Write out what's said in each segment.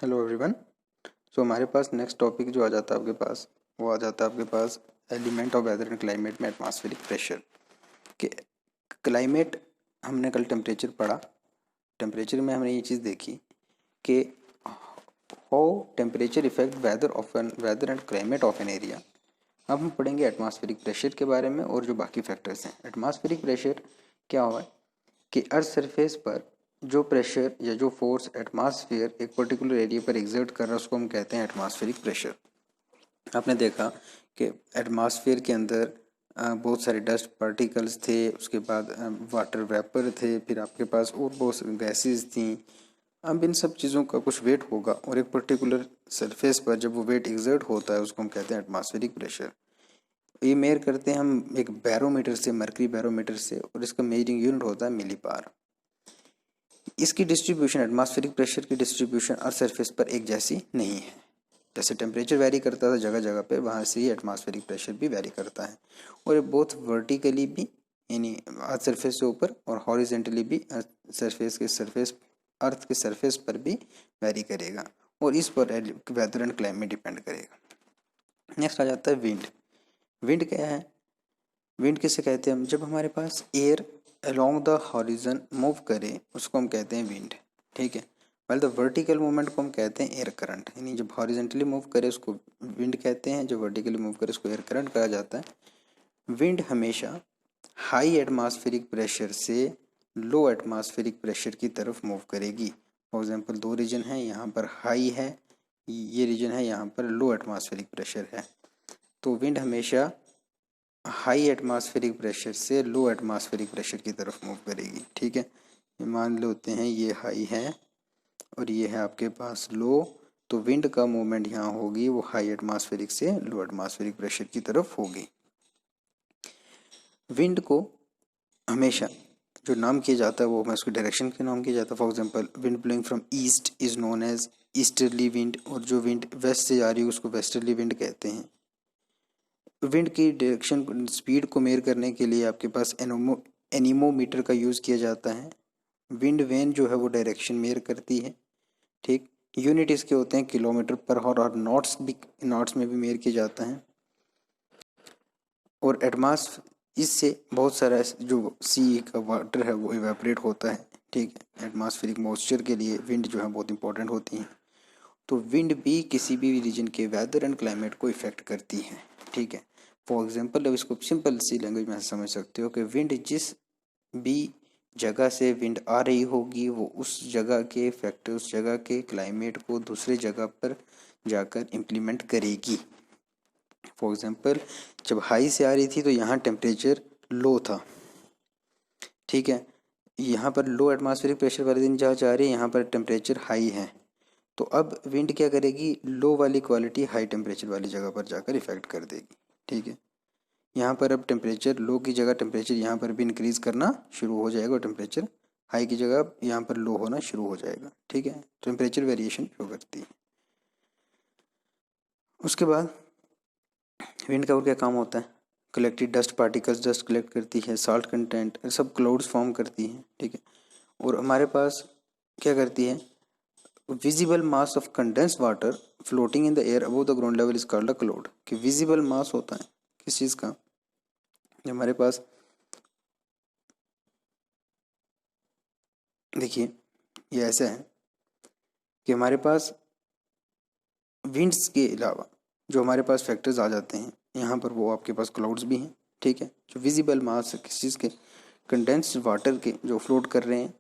Hello everyone. सो हमारे पास next topic जो आ जाता है आपके पास, वो आ जाता है आपके पास element of weather and climate में एटमॉस्फेरिक प्रेशर के। क्लाइमेट हमने कल टेम्परेचर पढ़ा। टेम्परेचर में हमने ये चीज़ देखी कि how temperature effect weather and climate of an area. अब हम पढ़ेंगे एटमॉस्फेरिक प्रेशर के बारे में और जो बाकी फैक्टर्स हैं। एटमॉस्फेरिक प्रेशर क्या हुआ है कि अर्थ सरफेस पर जो प्रेशर या जो फोर्स एटमॉस्फेयर एक पर्टिकुलर एरिया पर एग्जर्ट कर रहा है उसको हम कहते हैं एटमॉस्फेरिक प्रेशर। आपने देखा कि एटमॉस्फेयर के अंदर बहुत सारे डस्ट पार्टिकल्स थे, उसके बाद वाटर वेपर थे, फिर आपके पास और बहुत गैसेस थी। अब इन सब चीज़ों का कुछ वेट होगा और एक पर्टिकुलर सरफेस पर जब वो वेट एग्जर्ट होता है उसको हम कहते हैं एटमॉस्फेरिक प्रेशर। ये मेयर करते हैं हम एक बैरोमीटर से, मर्करी बैरोमीटर से, और इसका मेजरिंग यूनिट होता है मिलीबार। इसकी डिस्ट्रीब्यूशन, एटमॉस्फेरिक प्रेशर की डिस्ट्रीब्यूशन अर्थ सरफेस पर एक जैसी नहीं है। जैसे टेम्परेचर वेरी करता था जगह जगह पे, वहाँ से ही एटमॉस्फेरिक प्रेशर भी वेरी करता है। और ये बोथ वर्टिकली भी, यानी अर्थ सरफेस से ऊपर, और हॉरिजेंटली भी अर्थ के सरफेस पर भी वेरी करेगा, और इस पर वेदर एंड क्लाइमेट डिपेंड करेगा। नेक्स्ट आ जाता है विंड। विंड क्या है? विंड किसे कहते हैं हम? जब हमारे पास air along the horizon move करे उसको हम कहते हैं विंड, ठीक है। वेल द वर्टिकल मूवमेंट को हम कहते हैं एयर करंट, यानी जब हॉरिजेंटली मूव करे उसको विंड कहते हैं, जब वर्टिकली मूव करे उसको एयर करंट कहा जाता है। विंड हमेशा हाई एटमॉस्फेरिक प्रेशर से लो एटमॉस्फेरिक प्रेशर की तरफ मूव करेगी। फॉर एग्जांपल दो रीजन है, यहाँ पर हाई है, ये रीजन है यहाँ पर लो एटमॉस्फेरिक प्रेशर है। तो विंड हमेशा हाई एटमॉस्फेरिक प्रेशर से लो एटमॉस्फेरिक प्रेशर की तरफ मूव करेगी, ठीक है। मान लेते हैं ये हाई है और ये है आपके पास लो, तो विंड का मूवमेंट यहाँ होगी वो हाई एटमॉस्फेरिक से लो एटमॉस्फेरिक प्रेशर की तरफ होगी। विंड को हमेशा जो नाम किया जाता है वो हमें उसकी डायरेक्शन के नाम किया जाता है। For example wind blowing from east is known as easterly wind, और जो विंड वेस्ट से आ रही है उसको वेस्टर्ली विंड कहते हैं। विंड की डायरेक्शन स्पीड को मेयर करने के लिए आपके पास एनीमोमीटर का यूज़ किया जाता है। विंड वेन जो है वो डायरेक्शन मेयर करती है, ठीक। यूनिट इसके होते हैं किलोमीटर पर हॉर, और नॉट्स में भी मेयर किया जाता है। और एटमॉस इससे बहुत सारा जो सी का वाटर है वो इवेपोरेट होता है, ठीक है। एटमॉस्फेरिक मॉइस्चर के लिए विंड जो है बहुत इंपॉर्टेंट होती है। तो विंड भी किसी भी रीजन के वेदर एंड क्लाइमेट को इफेक्ट करती है, ठीक है। फॉर एग्जांपल अब इसको सिंपल सी लैंग्वेज में समझ सकते हो कि विंड जिस भी जगह से विंड आ रही होगी वो उस जगह के फैक्टर, उस जगह के क्लाइमेट को दूसरे जगह पर जाकर इम्प्लीमेंट करेगी। फॉर एग्जांपल जब हाई से आ रही थी तो यहाँ टेम्परेचर लो था, ठीक है। यहाँ पर लो एटमॉस्फेरिक प्रेशर वाले दिन जहाँ जा रही है यहाँ पर टेम्परेचर हाई है, तो अब विंड क्या करेगी, लो वाली क्वालिटी हाई टेम्परेचर वाली जगह पर जाकर इफेक्ट कर देगी, ठीक है। यहाँ पर अब टेम्परेचर लो की जगह टेम्परेचर यहाँ पर भी इंक्रीज करना शुरू हो जाएगा, और टेम्परेचर हाई की जगह यहाँ पर लो होना शुरू हो जाएगा, ठीक है। टेम्परेचर वेरिएशन शो करती है। उसके बाद विंड का और क्या काम होता है? Collected dust particles dust collect करती है, साल्ट कंटेंट सब क्लाउड्स फॉर्म करती है, ठीक है। और हमारे पास क्या करती है, visible mass of condense water floating in the air above the ground level is called a cloud. कि विजिबल मास होता है किस चीज़ का? हमारे पास देखिए ये ऐसा है कि हमारे पास विंड्स के अलावा जो हमारे पास फैक्टर्स आ जाते हैं यहाँ पर, वो आपके पास क्लाउड्स भी हैं, ठीक है। जो विजिबल मास है किस चीज़ के, कंडेंस्ड वाटर के, जो फ्लोट कर रहे हैं,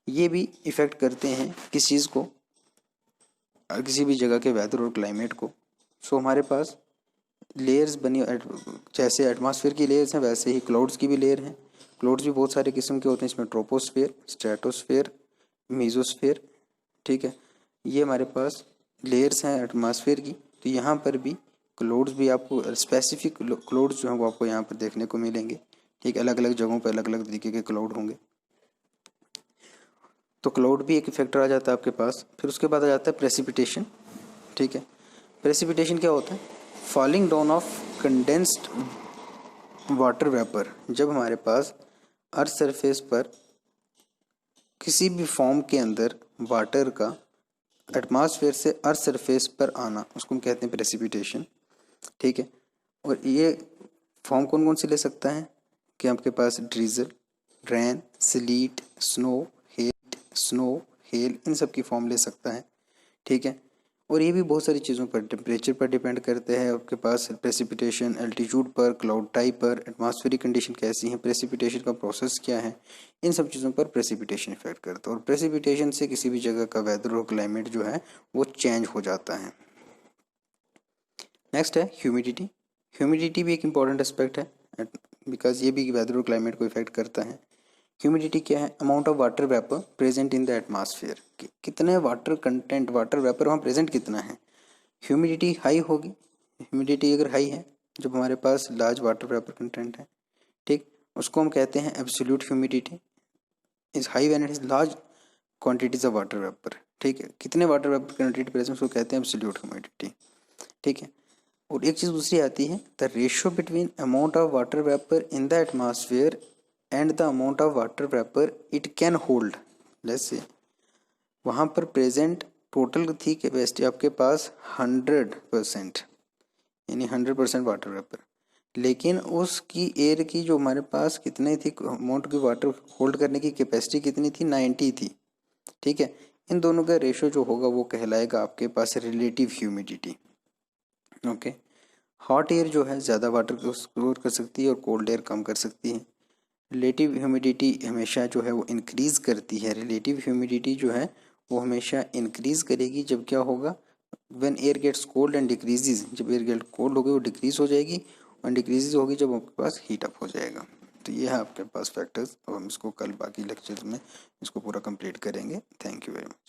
ये भी इफ़ेक्ट करते हैं किस चीज़ को, किसी भी जगह के वेदर और क्लाइमेट को। सो हमारे पास लेयर्स बनी, जैसे एटमॉस्फेयर की लेयर्स हैं वैसे ही क्लाउड्स की भी लेयर हैं। क्लाउड्स भी बहुत सारे किस्म के होते हैं, इसमें ट्रोपोस्फेयर, स्ट्रेटोस्फेयर, मेसोस्फेयर, ठीक है। ये हमारे पास लेयर्स हैं एटमॉस्फेयर की। तो यहाँ पर भी क्लाउड्स भी आपको स्पेसिफिक क्लाउड्स जो हैं वो आपको यहाँ पर देखने को मिलेंगे, ठीक। अलग अलग जगहों पर अलग अलग तरीके के क्लाउड होंगे। तो क्लाउड भी एक फैक्टर आ जाता है आपके पास। फिर उसके बाद आ जाता है प्रेसिपिटेशन, ठीक है। प्रेसिपिटेशन क्या होता है? Falling down of condensed water vapour. जब हमारे पास अर्थ सरफेस पर किसी भी फॉर्म के अंदर वाटर का एटमॉस्फेयर से अर्थ सरफेस पर आना उसको हम कहते हैं प्रेसिपिटेशन, ठीक है। और ये फॉर्म कौन कौन से ले सकता है कि आपके पास ड्रीजल, रेन, स्लीट, स्नो, हेल इन सब की फॉर्म ले सकता है, ठीक है। और ये भी बहुत सारी चीज़ों पर, टेम्परेचर पर डिपेंड करते हैं आपके पास, प्रेसिपिटेशन, एल्टीट्यूड पर, क्लाउड टाइप पर, एटमॉस्फेरिक कंडीशन कैसी है, प्रेसिपिटेशन का प्रोसेस क्या है, इन सब चीज़ों पर प्रेसिपिटेशन इफेक्ट करता है। और प्रेसिपिटेशन से किसी भी जगह का वेदर और क्लाइमेट जो है वो चेंज हो जाता है। नेक्स्ट है ह्यूमिडिटी। ह्यूमिडिटी भी एक इम्पॉर्टेंट एस्पेक्ट है बिकॉज ये भी वेदर और क्लाइमेट को इफेक्ट करता है। ह्यूमिडिटी क्या है? Amount of water vapour present in the atmosphere, कितने वाटर कंटेंट, वाटर वेपर वहाँ प्रेजेंट कितना है। ह्यूमिडिटी हाई होगी, ह्यूमिडिटी अगर हाई है, जब हमारे पास लार्ज वाटर वेपर कंटेंट है, ठीक, उसको हम कहते हैं absolute humidity is high when it is large quantities of water vapour, ठीक है। कितने वाटर वेपर क्वांटिटी प्रेजेंट उसको कहते हैं एब्सोल्यूट ह्यूमिडिटी, ठीक है। और एक चीज़ दूसरी आती है the ratio between amount of water vapour in the atmosphere and the amount of water vapour it can hold. जैसे वहाँ पर प्रेजेंट टोटल थी कैपेसिटी आपके पास 100%, यानी 100% वाटर वेपर, लेकिन उसकी एयर की जो हमारे पास कितने थी अमाउंट की वाटर होल्ड करने की कैपेसिटी कितनी थी, 90 थी, ठीक है। इन दोनों का रेशियो जो होगा वो कहलाएगा आपके पास relative humidity, okay. Hot air जो है ज़्यादा वाटर को स्टोर कर सकती है और कोल्ड एयर कम कर सकती है। रिलेटिव ह्यूमिडिटी हमेशा जो है वो इंक्रीज़ करती है, रिलेटिव ह्यूमिडिटी जो है वो हमेशा इंक्रीज़ करेगी जब क्या होगा, when air gets cold and decreases, जब एयर गेट कोल्ड होगी वो डिक्रीज हो जाएगी, और डिक्रीज होगी जब आपके पास हीट अप हो जाएगा। तो ये है आपके पास फैक्टर्स, और हम इसको कल बाकी लेक्चर्स में इसको पूरा कंप्लीट करेंगे। Thank you very much.